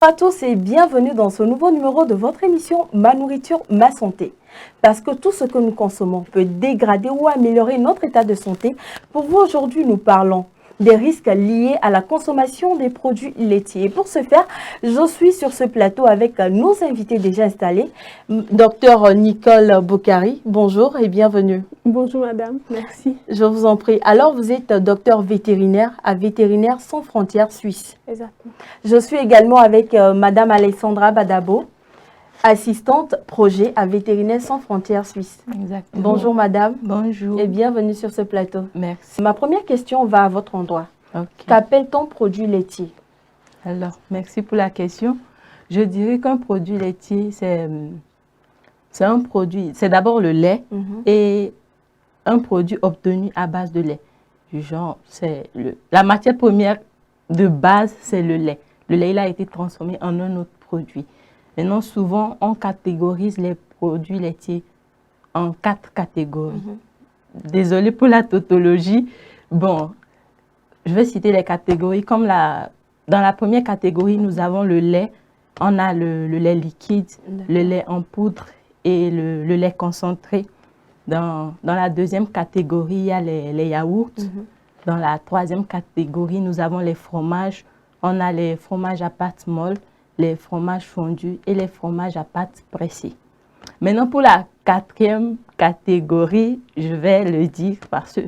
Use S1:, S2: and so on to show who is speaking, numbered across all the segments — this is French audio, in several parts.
S1: à tous et bienvenue dans ce nouveau numéro de votre émission Ma nourriture, ma santé. Parce que tout ce que nous consommons peut dégrader ou améliorer notre état de santé. Pour vous aujourd'hui, nous parlons des risques liés à la consommation des produits laitiers. Et pour ce faire, je suis sur ce plateau avec nos invités déjà installés. Docteur Nicole Boukari, bonjour et bienvenue.
S2: Bonjour madame, merci.
S1: Je vous en prie. Alors, vous êtes docteur vétérinaire à Vétérinaires sans frontières suisse.
S2: Exactement.
S1: Je suis également avec madame Alessandra Badabo, assistante projet à Vétérinaires sans frontières suisse.
S3: Exactement.
S1: Bonjour madame.
S3: Bonjour.
S1: Et bienvenue sur ce plateau.
S3: Merci.
S1: Ma première question va à votre endroit.
S3: Ok.
S1: Qu'appelle-t-on produit laitier?
S3: Alors, merci pour la question. Je dirais qu'un produit laitier, c'est un produit, c'est d'abord le lait et un produit obtenu à base de lait. Du genre, la matière première de base, c'est le lait. Le lait, il a été transformé en un autre produit. Maintenant, souvent, on catégorise les produits laitiers en 4 catégories. Désolée pour la tautologie. Bon, je vais citer les catégories. Comme dans la première catégorie, nous avons le lait. On a le lait liquide, le lait en poudre et le lait concentré. Dans la deuxième catégorie, il y a les yaourts. Dans la troisième catégorie, nous avons les fromages. On a les fromages à pâte molle, les fromages fondus et les fromages à pâte pressée. Maintenant, pour la quatrième catégorie, je vais le dire parce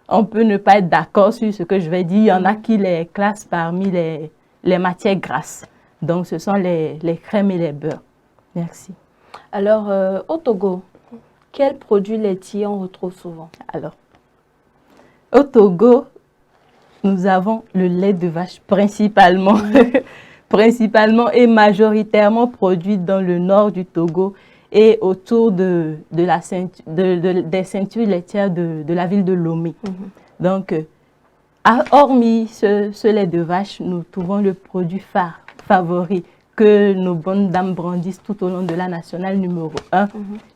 S3: qu'on peut ne pas être d'accord sur ce que je vais dire. Il y en a qui les classent parmi les matières grasses. Donc, ce sont les crèmes et les beurres. Merci.
S1: Alors, au Togo, quels produits laitiers on retrouve souvent?
S3: Alors, au Togo, nous avons le lait de vache principalement, principalement et majoritairement produit dans le nord du Togo et autour des ceintures laitières de la ville de Lomé. Donc, hormis ce lait de vache, nous trouvons le produit phare, favori, que nos bonnes dames brandissent tout au long de la nationale numéro 1,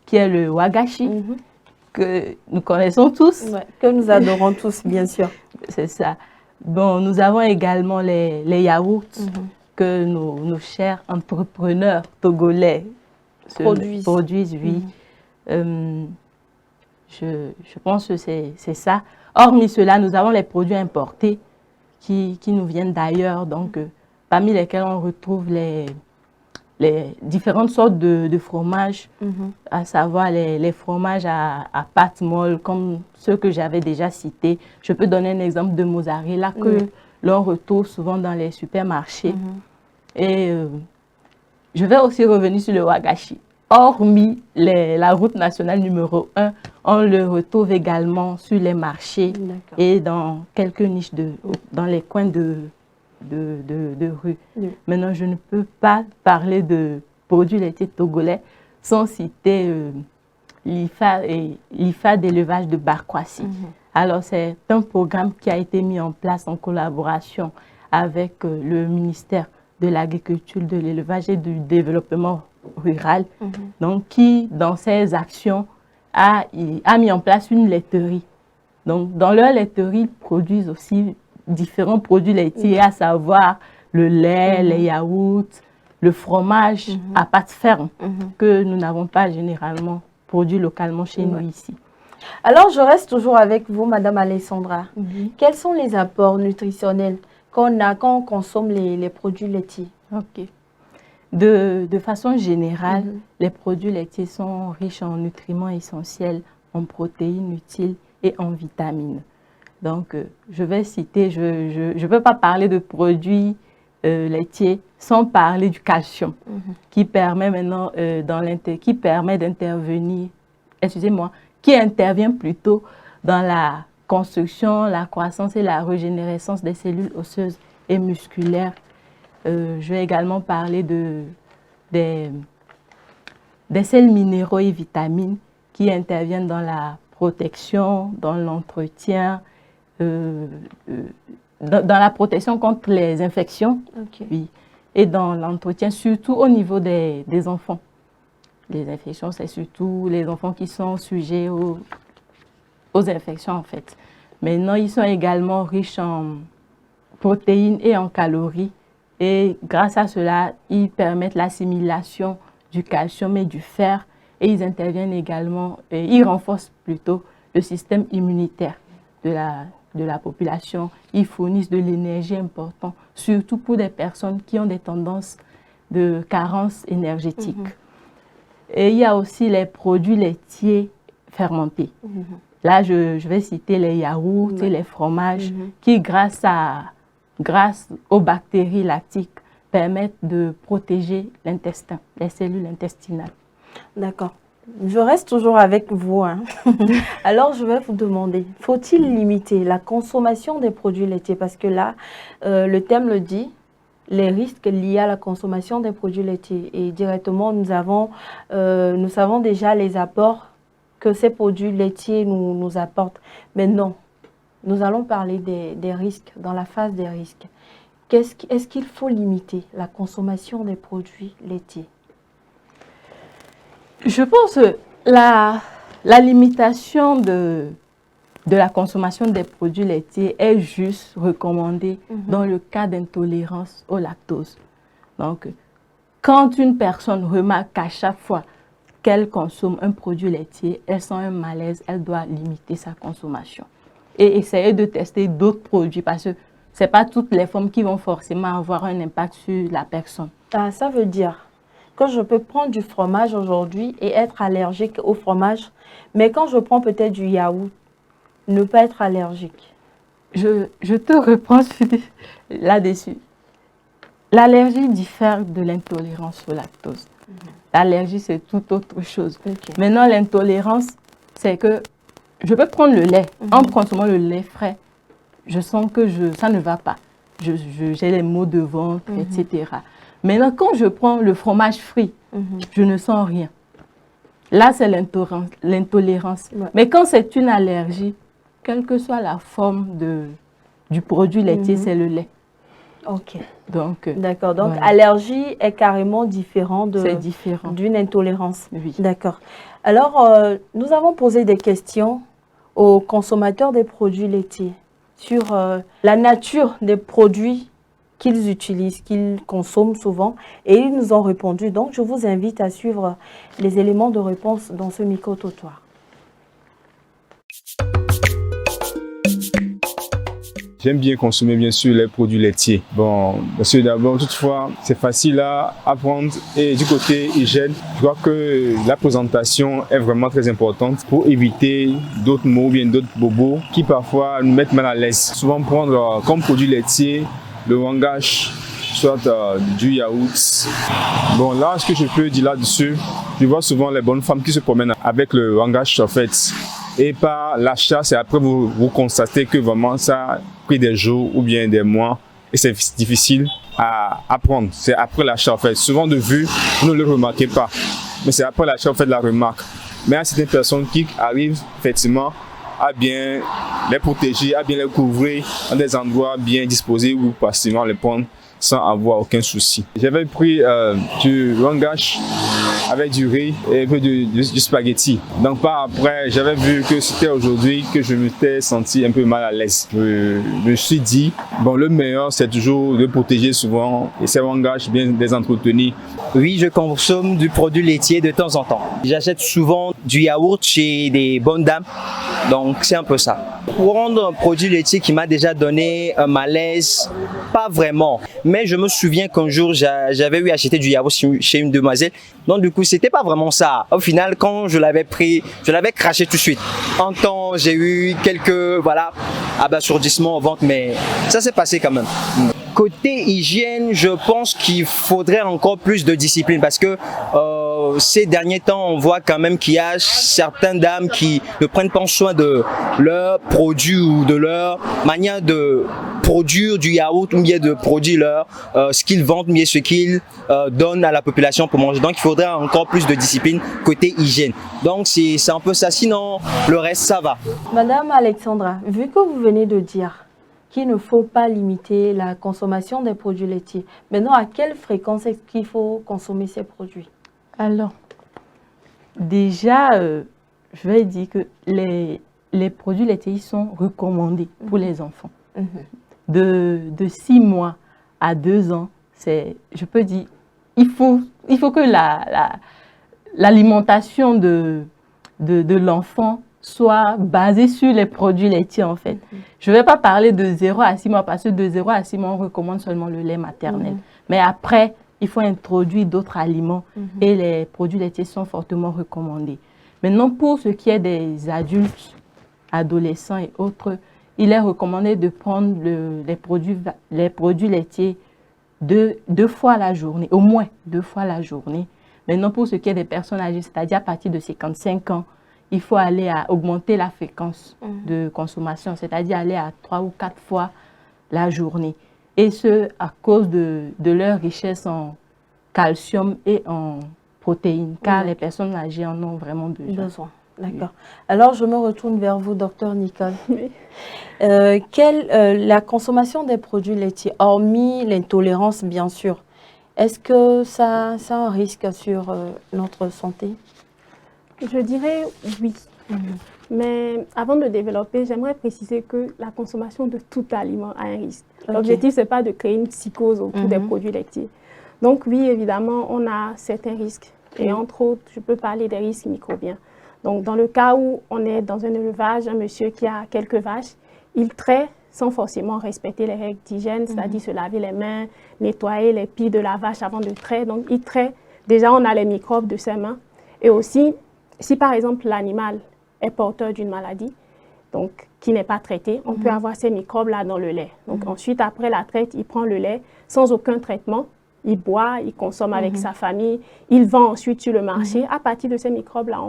S3: qui est le wagashi, que nous connaissons tous.
S1: Ouais, que nous adorons tous, bien sûr.
S3: C'est ça. Bon, nous avons également les yaourts que nos chers entrepreneurs togolais produisent, oui. Je pense que c'est ça. Hormis cela, nous avons les produits importés qui nous viennent d'ailleurs, donc parmi lesquels on retrouve les différentes sortes de fromages, à savoir les fromages à pâte molle, comme ceux que j'avais déjà cités. Je peux donner un exemple de mozzarella que l'on retrouve souvent dans les supermarchés. Et je vais aussi revenir sur le wagashi. Hormis la route nationale numéro 1, on le retrouve également sur les marchés et dans quelques niches, dans les coins de rue. Maintenant, je ne peux pas parler de produits laitiers togolais sans citer l'IFA d'élevage de Barkwasi. Alors, c'est un programme qui a été mis en place en collaboration avec le ministère de l'Agriculture, de l'Élevage et du Développement rural, donc qui, dans ses actions, a mis en place une laiterie. Donc, dans leur laiterie, ils produisent aussi différents produits laitiers, à savoir le lait, les yaourts, le fromage à pâte ferme, que nous n'avons pas généralement produit localement chez nous ici.
S1: Alors, je reste toujours avec vous, madame Alessandra. Quels sont les apports nutritionnels qu'on a quand on consomme les produits laitiers?
S3: Ok. De façon générale, les produits laitiers sont riches en nutriments essentiels, en protéines utiles et en vitamines. Donc, je vais citer, je ne peux pas parler de produits laitiers sans parler du calcium, qui permet maintenant qui permet d'intervenir, qui intervient plutôt dans la construction, la croissance et la régénérescence des cellules osseuses et musculaires. Je vais également parler des sels minéraux et vitamines qui interviennent dans la protection, dans l'entretien, dans la protection contre les infections, oui, et dans l'entretien, surtout au niveau des enfants. Les infections, c'est surtout les enfants qui sont sujets aux infections, en fait. Maintenant, ils sont également riches en protéines et en calories Et grâce à cela, ils permettent l'assimilation du calcium et du fer. Et ils interviennent également, et ils renforcent plutôt le système immunitaire de la population. Ils fournissent de l'énergie importante, surtout pour des personnes qui ont des tendances de carence énergétique. Et il y a aussi les produits laitiers fermentés. Là, je vais citer les yaourts et les fromages qui, grâce aux bactéries lactiques, permettent de protéger l'intestin, les cellules intestinales.
S1: D'accord. Je reste toujours avec vous. Alors, je vais vous demander, faut-il limiter la consommation des produits laitiers? Parce que là, le thème le dit, les risques liés à la consommation des produits laitiers. Et directement, nous savons déjà les apports que ces produits laitiers nous apportent. Mais non, nous allons parler des risques, dans la phase des risques. Est-ce qu'il faut limiter la consommation des produits laitiers?
S3: Je pense que la limitation de la consommation des produits laitiers est juste recommandée dans le cas d'intolérance au lactose. Donc, quand une personne remarque qu'à chaque fois qu'elle consomme un produit laitier, elle sent un malaise, elle doit limiter sa consommation. Et essayer de tester d'autres produits parce que ce n'est pas toutes les formes qui vont forcément avoir un impact sur la personne.
S1: Ah, ça veut dire que je peux prendre du fromage aujourd'hui et être allergique au fromage, mais quand je prends peut-être du yaourt, ne pas être allergique.
S3: Je te reprends là-dessus. L'allergie diffère de l'intolérance au lactose. L'allergie, c'est tout autre chose. Maintenant, l'intolérance, c'est que je peux prendre le lait. En consommant le lait frais, je sens que ça ne va pas. J'ai les maux de ventre, etc. Maintenant, quand je prends le fromage frit, je ne sens rien. Là, c'est l'intolérance. Mais quand c'est une allergie, quelle que soit la forme du produit laitier, c'est le lait.
S1: Ok.
S3: D'accord.
S1: Donc, voilà. Allergie est carrément différent d'une intolérance.
S3: Oui.
S1: D'accord. Alors, nous avons posé des questions aux consommateurs des produits laitiers sur la nature des produits qu'ils utilisent, qu'ils consomment souvent, et ils nous ont répondu. Donc, je vous invite à suivre les éléments de réponse dans ce micro-trottoir.
S4: J'aime bien consommer, bien sûr, les produits laitiers. Bon, parce que d'abord, toutefois, c'est facile à apprendre. Et du côté hygiène, je crois que la présentation est vraiment très importante pour éviter d'autres mots ou bien d'autres bobos qui parfois nous mettent mal à l'aise. Souvent prendre comme produit laitier le wangach, soit du yaourt. Bon, là, ce que je peux dire là-dessus, je vois souvent les bonnes femmes qui se promènent avec le wangach, en fait. Et par l'achat, c'est après vous constatez que vraiment ça a pris des jours ou bien des mois et c'est difficile à apprendre. C'est après l'achat en fait. Souvent de vue, vous ne le remarquez pas. Mais c'est après l'achat en fait la remarque. Mais il y a certaines personnes qui arrivent effectivement à bien les protéger, à bien les couvrir dans des endroits bien disposés où facilement les prendre sans avoir aucun souci. J'avais pris du wangach avec du riz et un peu du spaghetti. Donc par après, j'avais vu que c'était aujourd'hui que je m'étais senti un peu mal à l'aise. Je me suis dit, bon, le meilleur c'est toujours de protéger souvent et ces wangach bien les entretenir.
S5: Oui, je consomme du produit laitier de temps en temps. J'achète souvent du yaourt chez des bonnes dames, donc c'est un peu ça. Prendre un produit laitier qui m'a déjà donné un malaise, pas vraiment. Mais je me souviens qu'un jour, j'avais eu acheté du yaourt chez une demoiselle. Donc du coup, c'était pas vraiment ça. Au final, quand je l'avais pris, je l'avais craché tout de suite. En temps, j'ai eu quelques abasourdissements au ventre, mais ça s'est passé quand même. Côté hygiène, je pense qu'il faudrait encore plus de discipline parce que ces derniers temps, on voit quand même qu'il y a certaines dames qui ne prennent pas soin de leurs produits ou de leur manière de produire du yaourt ou bien de produire ce qu'ils vendent, mais ce qu'ils donnent à la population pour manger. Donc, il faudrait encore plus de discipline côté hygiène. Donc, c'est un peu ça. Sinon, le reste, ça va.
S1: Madame Alexandra, vu que vous venez de dire qu'il ne faut pas limiter la consommation des produits laitiers, maintenant, à quelle fréquence est-ce qu'il faut consommer ces produits?
S3: Alors, déjà, je vais dire que les produits laitiers sont recommandés pour les enfants. De 6 mois à 2 ans, je peux dire, il faut que l'alimentation de l'enfant soit basée sur les produits laitiers, en fait. Je ne vais pas parler de 0 à 6 mois, parce que de 0 à 6 mois, on recommande seulement le lait maternel. Mais après, il faut introduire d'autres aliments et les produits laitiers sont fortement recommandés. Maintenant, pour ce qui est des adultes, adolescents et autres, il est recommandé de prendre les produits laitiers deux fois la journée, au moins 2 fois la journée. Maintenant, pour ce qui est des personnes âgées, c'est-à-dire à partir de 55 ans, il faut aller à augmenter la fréquence de consommation, c'est-à-dire aller à 3 ou 4 fois la journée. Et ce, à cause de leur richesse en calcium et en protéines, car les personnes âgées en ont vraiment besoin.
S1: D'accord. Alors, je me retourne vers vous, docteur Nicole.
S2: Oui.
S1: La consommation des produits laitiers, hormis l'intolérance, bien sûr, est-ce que ça a un risque sur notre santé?
S2: Je dirais oui. Mais avant de développer, j'aimerais préciser que la consommation de tout aliment a un risque. L'objectif, ce n'est pas de créer une psychose autour des produits laitiers. Donc oui, évidemment, on a certains risques. Et entre autres, je peux parler des risques microbiens. Donc dans le cas où on est dans un élevage, un monsieur qui a quelques vaches, il traite sans forcément respecter les règles d'hygiène, c'est-à-dire se laver les mains, nettoyer les pieds de la vache avant de traiter. Donc il traite, déjà on a les microbes de ses mains. Et aussi, si par exemple l'animal est porteur d'une maladie, donc qui n'est pas traitée, on peut avoir ces microbes-là dans le lait. Donc ensuite, après la traite, il prend le lait sans aucun traitement, il boit, il consomme avec sa famille, il vend ensuite sur le marché. À partir de ces microbes-là,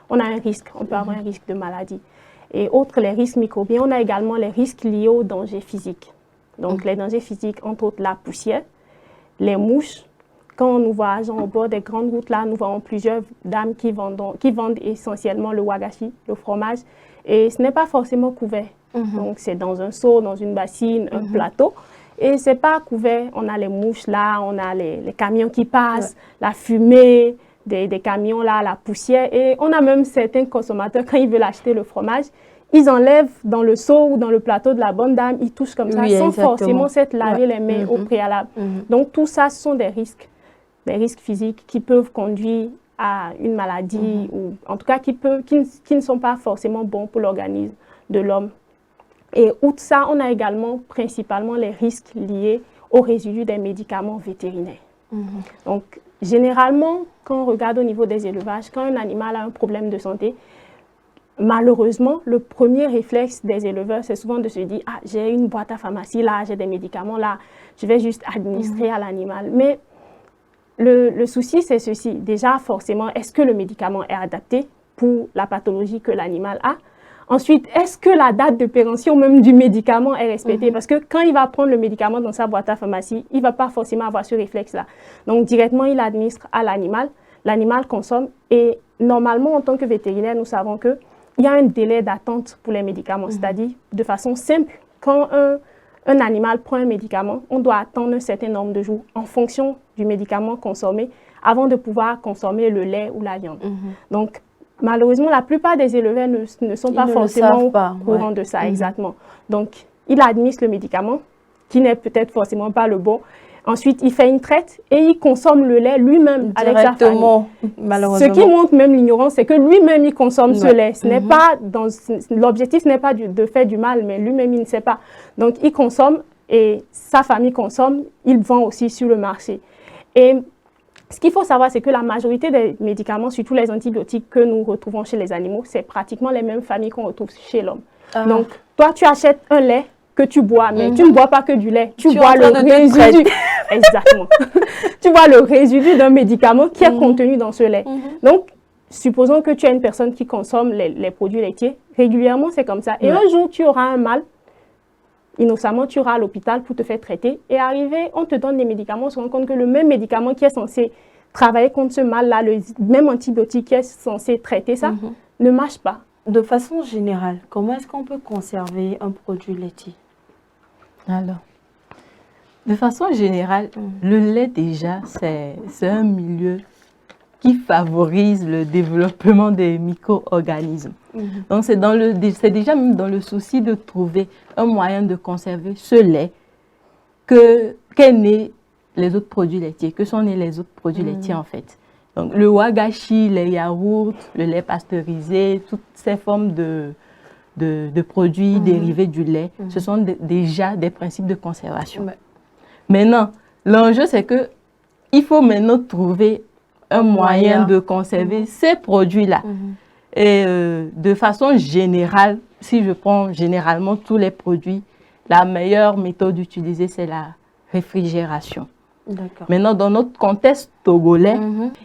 S2: on a un risque, on peut avoir un risque de maladie. Et outre les risques microbiens, on a également les risques liés aux dangers physiques. Donc les dangers physiques, entre autres la poussière, les mouches. Quand nous voyageons au bord des grandes routes, là, nous voyons plusieurs dames qui vendent essentiellement le wagashi, le fromage. Et ce n'est pas forcément couvert. Donc c'est dans un seau, dans une bassine, un plateau. Et ce n'est pas couvert. On a les mouches là, on a les camions qui passent, la fumée des camions là, la poussière. Et on a même certains consommateurs, quand ils veulent acheter le fromage, ils enlèvent dans le seau ou dans le plateau de la bonne dame, ils touchent comme ça, sans forcément s'être lavé les mains au préalable. Donc tout ça, ce sont des risques physiques qui peuvent conduire à une maladie ou en tout cas qui ne sont pas forcément bons pour l'organisme de l'homme. Et outre ça, on a également principalement les risques liés aux résidus des médicaments vétérinaires. Donc, généralement, quand on regarde au niveau des élevages, quand un animal a un problème de santé, malheureusement, le premier réflexe des éleveurs, c'est souvent de se dire « Ah, j'ai une boîte à pharmacie là, j'ai des médicaments là, je vais juste administrer à l'animal. » Mais le souci, c'est ceci. Déjà, forcément, est-ce que le médicament est adapté pour la pathologie que l'animal a? Ensuite, est-ce que la date de péremption même du médicament est respectée? Parce que quand il va prendre le médicament dans sa boîte à pharmacie, il ne va pas forcément avoir ce réflexe-là. Donc, directement, il administre à l'animal. L'animal consomme. Et normalement, en tant que vétérinaire, nous savons qu'il y a un délai d'attente pour les médicaments. C'est-à-dire, de façon simple, quand un animal prend un médicament, on doit attendre un certain nombre de jours en fonction du médicament consommé avant de pouvoir consommer le lait ou la viande. Donc, malheureusement, la plupart des éleveurs ne sont pas forcément au courant de ça, exactement. Donc, il administre le médicament, qui n'est peut-être forcément pas le bon. Ensuite, il fait une traite et il consomme le lait lui-même avec sa famille.
S1: Malheureusement.
S2: Ce qui montre même l'ignorance, c'est que lui-même, il consomme ce lait. Ce n'est pas l'objectif n'est pas de faire du mal, mais lui-même, il ne sait pas. Donc, il consomme et sa famille consomme, il vend aussi sur le marché. Et ce qu'il faut savoir, c'est que la majorité des médicaments, surtout les antibiotiques que nous retrouvons chez les animaux, c'est pratiquement les mêmes familles qu'on retrouve chez l'homme. Donc, toi, tu achètes un lait que tu bois, mais tu ne bois pas que du lait. Tu bois le résidu. Exactement. Tu bois le résidu d'un médicament qui est contenu dans ce lait. Donc, supposons que tu es une personne qui consomme les produits laitiers. Régulièrement, c'est comme ça. Et un jour, tu auras un mal. Innocemment, tu iras à l'hôpital pour te faire traiter. Et arrivé, on te donne des médicaments. On se rend compte que le même médicament qui est censé travailler contre ce mal-là, le même antibiotique qui est censé traiter ça, ne marche pas.
S1: De façon générale, comment est-ce qu'on peut conserver un produit laitier?
S3: Alors, de façon générale, le lait déjà, c'est un milieu qui favorise le développement des micro-organismes. Donc, c'est déjà même dans le souci de trouver un moyen de conserver ce lait qu'est né les autres produits laitiers. Que sont les autres produits laitiers en fait? Donc, le wagashi, les yaourts, le lait pasteurisé, toutes ces formes de produits dérivés du lait, ce sont déjà des principes de conservation. Maintenant, l'enjeu, c'est que il faut maintenant trouver un moyen de conserver ces produits-là. Et de façon générale, si je prends généralement tous les produits, la meilleure méthode utilisée, c'est la réfrigération. Maintenant, dans notre contexte togolais,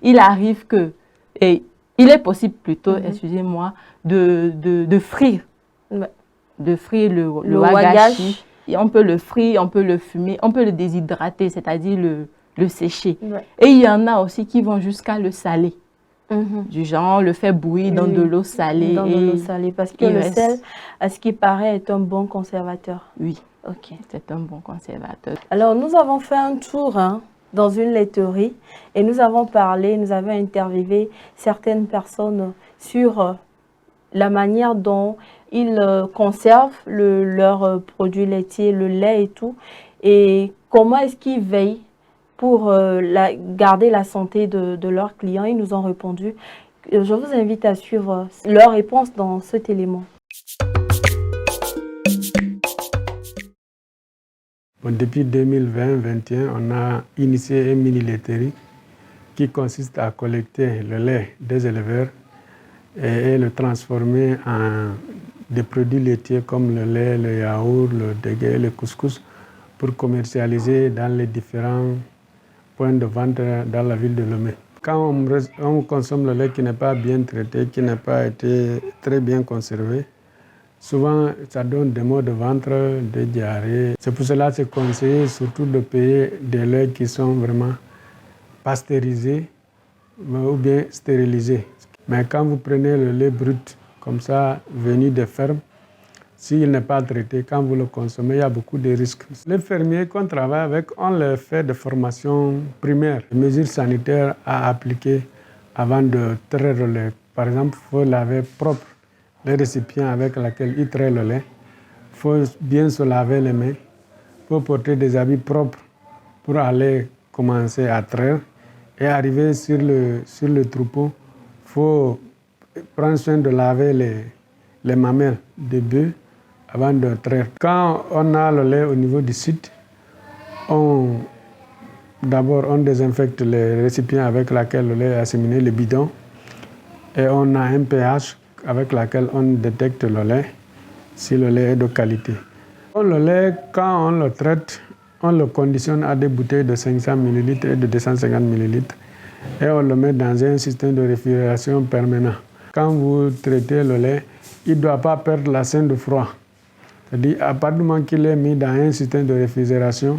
S3: il arrive que, et il est possible plutôt, excusez-moi, de frire. De frire le wagashi. Et on peut le frire, on peut le fumer, on peut le déshydrater, c'est-à-dire le sécher. Et il y en a aussi qui vont jusqu'à le saler. Du genre, on le fait bouillir dans de l'eau salée.
S1: Dans de l'eau salée, parce que le sel, à ce qui paraît, est un bon conservateur.
S3: Oui, c'est un bon conservateur.
S1: Alors, nous avons fait un tour dans une laiterie et nous avons parlé, nous avons interviewé certaines personnes sur la manière dont ils conservent leurs produits laitiers, le lait et tout, et comment est-ce qu'ils veillent pour garder la santé de leurs clients. Ils nous ont répondu. Je vous invite à suivre leur réponse dans cet élément.
S6: Bon, depuis 2020-2021, on a initié une mini-laiterie qui consiste à collecter le lait des éleveurs et le transformer en des produits laitiers comme le lait, le yaourt, le dégué, le couscous pour commercialiser dans les différents points de vente dans la ville de Lomé. Quand on consomme le lait qui n'est pas bien traité, qui n'a pas été très bien conservé, souvent ça donne des maux de ventre, des diarrhées. C'est pour cela que c'est conseillé surtout de payer des laits qui sont vraiment pasteurisés ou bien stérilisés. Mais quand vous prenez le lait brut, comme ça, venu des fermes, s'il n'est pas traité, quand vous le consommez, il y a beaucoup de risques. Les fermiers qu'on travaille avec, on leur fait des formations primaires, des mesures sanitaires à appliquer avant de traire le lait. Par exemple, il faut laver propre les récipients avec lesquels ils traient le lait. Il faut bien se laver les mains. Il faut porter des habits propres pour aller commencer à traire. Et arriver sur le troupeau, il faut prendre soin de laver les mamelles des bœufs avant de traire. Quand on a le lait au niveau du site, d'abord on désinfecte les récipients avec lesquels le lait est asséminé, les bidons, et on a un pH avec lequel on détecte le lait, si le lait est de qualité. Le lait, quand on le traite, on le conditionne à des bouteilles de 500 ml et de 250 ml et on le met dans un système de réfrigération permanent. Quand vous traitez le lait, il ne doit pas perdre la scène de froid. C'est-à-dire, à partir du moment qu'il est mis dans un système de réfrigération,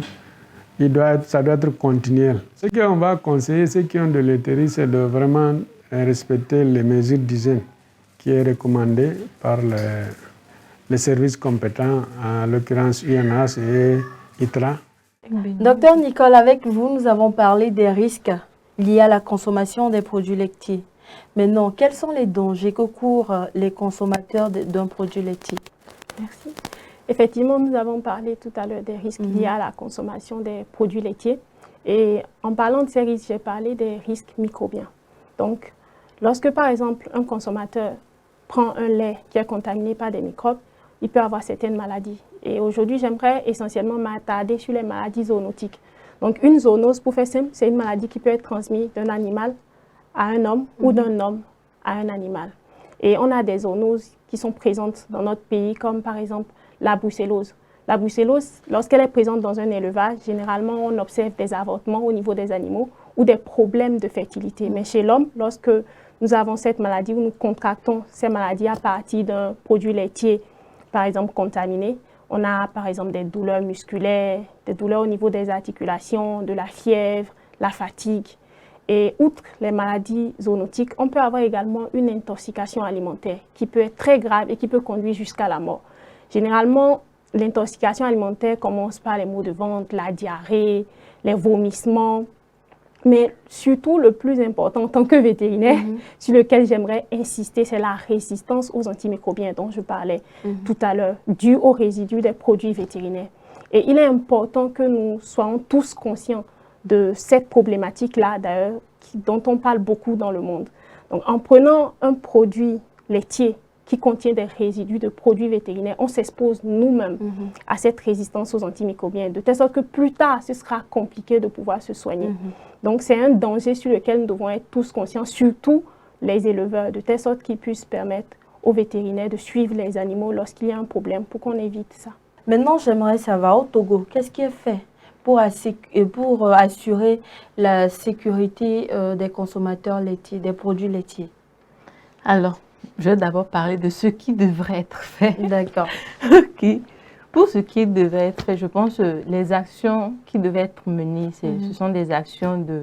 S6: ça doit être continuel. Ce qu'on va conseiller, ceux qui ont de laiterie, c'est de vraiment respecter les mesures d'hygiène qui est recommandée par les services compétents, en l'occurrence UNAS et ITRA.
S1: Docteur Nicole, avec vous, nous avons parlé des risques liés à la consommation des produits laitiers. Maintenant, quels sont les dangers que courent les consommateurs d'un produit laitier?
S2: Merci. Effectivement, nous avons parlé tout à l'heure des risques liés à la consommation des produits laitiers. Et en parlant de ces risques, j'ai parlé des risques microbiens. Donc, lorsque par exemple un consommateur prend un lait qui est contaminé par des microbes, il peut avoir certaines maladies. Et aujourd'hui, j'aimerais essentiellement m'attarder sur les maladies zoonotiques. Donc, une zoonose, pour faire simple, c'est une maladie qui peut être transmise d'un animal à un homme ou d'un homme à un animal. Et on a des zoonoses qui sont présentes dans notre pays, comme par exemple la brucellose. La brucellose, lorsqu'elle est présente dans un élevage, généralement, on observe des avortements au niveau des animaux ou des problèmes de fertilité. Mais chez l'homme, lorsque nous avons cette maladie ou nous contractons ces maladies à partir d'un produit laitier, par exemple contaminé, on a par exemple des douleurs musculaires, des douleurs au niveau des articulations, de la fièvre, la fatigue. Et outre les maladies zoonotiques, on peut avoir également une intoxication alimentaire qui peut être très grave et qui peut conduire jusqu'à la mort. Généralement, l'intoxication alimentaire commence par les maux de ventre, la diarrhée, les vomissements. Mais surtout, le plus important en tant que vétérinaire, sur lequel j'aimerais insister, c'est la résistance aux antimicrobiens dont je parlais tout à l'heure, due aux résidus des produits vétérinaires. Et il est important que nous soyons tous conscients de cette problématique-là, d'ailleurs, dont on parle beaucoup dans le monde. Donc, en prenant un produit laitier qui contient des résidus de produits vétérinaires, on s'expose nous-mêmes à cette résistance aux antimicrobiens, de telle sorte que plus tard, ce sera compliqué de pouvoir se soigner. Donc, c'est un danger sur lequel nous devons être tous conscients, surtout les éleveurs, de telle sorte qu'ils puissent permettre aux vétérinaires de suivre les animaux lorsqu'il y a un problème pour qu'on évite ça.
S1: Maintenant, j'aimerais savoir, au Togo, qu'est-ce qui est fait pour assurer la sécurité des consommateurs laitiers, des produits laitiers?
S3: Alors, je vais d'abord parler de ce qui devrait être fait.
S1: D'accord.
S3: Okay. Pour ce qui devrait être fait, je pense que les actions qui devaient être menées, ce sont des actions de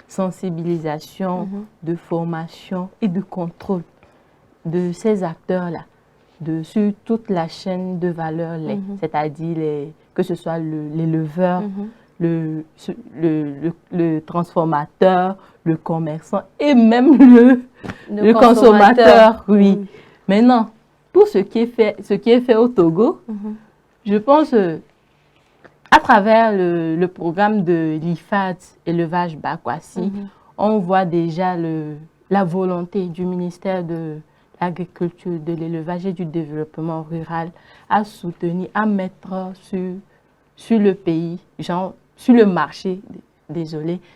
S3: sensibilisation, de formation et de contrôle de ces acteurs-là, sur toute la chaîne de valeur lait, c'est-à-dire que ce soit l'éleveur, le transformateur, le commerçant et même le consommateur. Oui. Maintenant, pour ce qui est fait au Togo, je pense à travers le programme de l'IFAD, élevage Bakwasi, on voit déjà la volonté du ministère de l'Agriculture, de l'Élevage et du Développement rural à soutenir, à mettre sur le pays, sur le marché,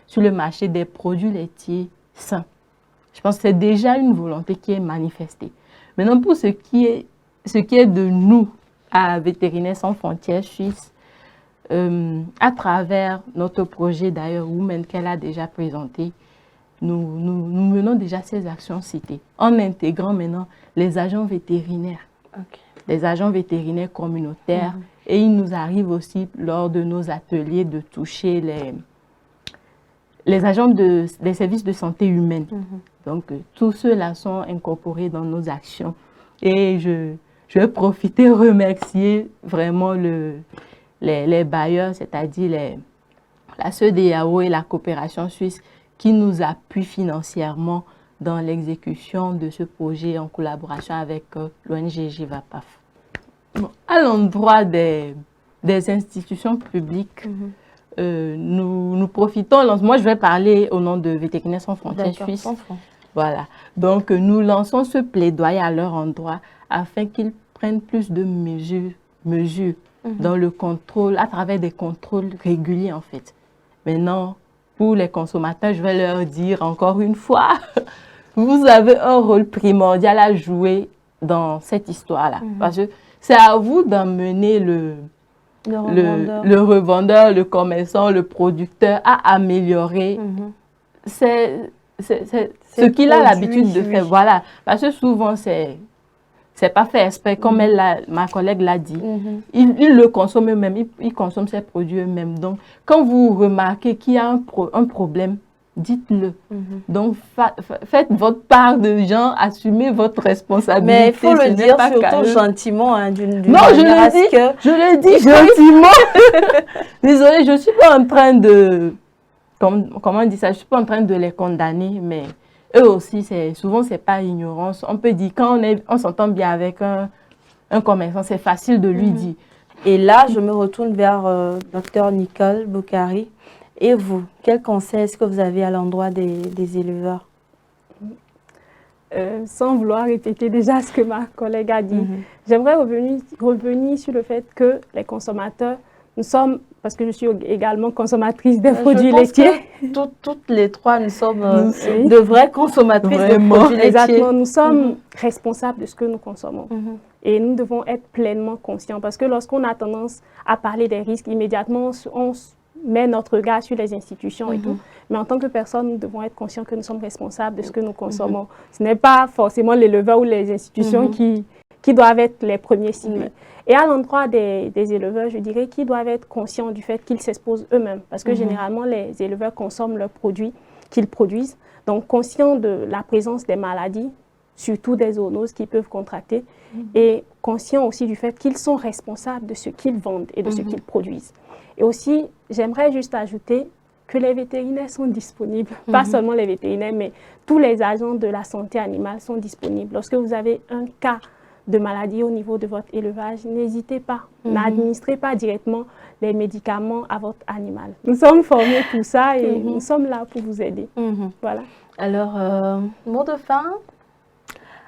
S3: sur le marché des produits laitiers sains. Je pense que c'est déjà une volonté qui est manifestée. Maintenant, pour ce qui est de nous, à Vétérinaires sans frontières suisses, à travers notre projet d'ailleurs, Women, qu'elle a déjà présenté, nous menons déjà ces actions citées, en intégrant maintenant les agents vétérinaires, les agents vétérinaires communautaires, et il nous arrive aussi lors de nos ateliers de toucher les agents des services de santé humaine. Donc, tous ceux-là sont incorporés dans nos actions. Et je vais profiter de remercier vraiment les bailleurs, c'est-à-dire la CEDEAO et la coopération suisse qui nous appuient financièrement dans l'exécution de ce projet en collaboration avec l'ONG JIVAPAF. Bon, à l'endroit des institutions publiques, nous profitons, moi je vais parler au nom de Vétérinaires sans frontières suisses. Voilà. Donc nous lançons ce plaidoyer à leur endroit afin qu'ils prennent plus de mesures dans le contrôle, à travers des contrôles réguliers en fait. Maintenant, pour les consommateurs, je vais leur dire encore une fois, vous avez un rôle primordial à jouer dans cette histoire-là. Parce que c'est à vous d'emmener le revendeur, le commerçant, le producteur à améliorer ce qu'il a l'habitude de faire. Voilà. Parce que souvent, c'est pas fait exprès, comme ma collègue l'a dit. Ils le consomment eux-mêmes, ils consomment ces produits eux-mêmes. Donc, quand vous remarquez qu'il y a un problème, dites-le. Donc, faites votre part de gens, assumez votre responsabilité.
S1: Mais il faut le dire surtout gentiment, hein, d'une
S3: non, je le dis gentiment. Désolée, je ne suis pas en train de... Comment on dit ça? Je ne suis pas en train de les condamner, mais eux aussi, souvent, ce n'est pas ignorance. On peut dire, quand on s'entend bien avec un commerçant, c'est facile de lui dire.
S1: Et là, je me retourne vers Dr Nicole Boukari. Et vous, quel conseil est-ce que vous avez à l'endroit des éleveurs?
S2: Sans vouloir répéter déjà ce que ma collègue a dit, j'aimerais revenir sur le fait que les consommateurs, nous sommes, parce que je suis également consommatrice des produits laitiers.
S1: Toutes les trois, nous sommes de vraies consommatrices de produits laitiers.
S2: Exactement, nous sommes responsables de ce que nous consommons. Et nous devons être pleinement conscients, parce que lorsqu'on a tendance à parler des risques, immédiatement, on met notre regard sur les institutions et tout. Mais en tant que personne, nous devons être conscients que nous sommes responsables de ce que nous consommons. Ce n'est pas forcément l'éleveur ou les institutions qui doivent être les premiers ciblés. Et à l'endroit des éleveurs, je dirais qu'ils doivent être conscients du fait qu'ils s'exposent eux-mêmes. Parce que généralement, les éleveurs consomment leurs produits qu'ils produisent. Donc, conscients de la présence des maladies, surtout des zoonoses qu'ils peuvent contracter. Et conscients aussi du fait qu'ils sont responsables de ce qu'ils vendent et de ce qu'ils produisent. Et aussi, j'aimerais juste ajouter que les vétérinaires sont disponibles. Pas seulement les vétérinaires, mais tous les agents de la santé animale sont disponibles. Lorsque vous avez un cas de maladies au niveau de votre élevage, n'hésitez pas. N'administrez pas directement les médicaments à votre animal. Nous sommes formés pour ça et nous sommes là pour vous aider. Voilà.
S1: Alors, mot de fin?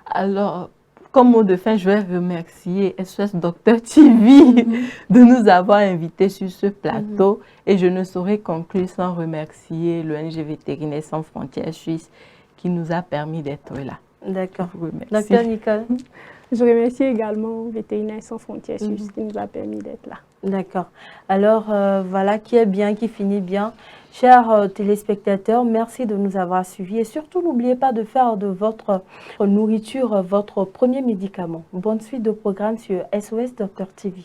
S3: Alors, comme mot de fin, je vais remercier SOS Docteur TV de nous avoir invités sur ce plateau. Et je ne saurais conclure sans remercier l'ONG Vétérinaires sans frontières suisse qui nous a permis d'être là.
S1: D'accord. Docteur Nicole?
S2: Je remercie également Vétérinaires sans frontières suisse qui nous a permis d'être là.
S1: D'accord. Alors, voilà, qui est bien, qui finit bien. Chers téléspectateurs, merci de nous avoir suivis et surtout n'oubliez pas de faire de votre nourriture votre premier médicament. Bonne suite de programme sur SOS Docteur TV.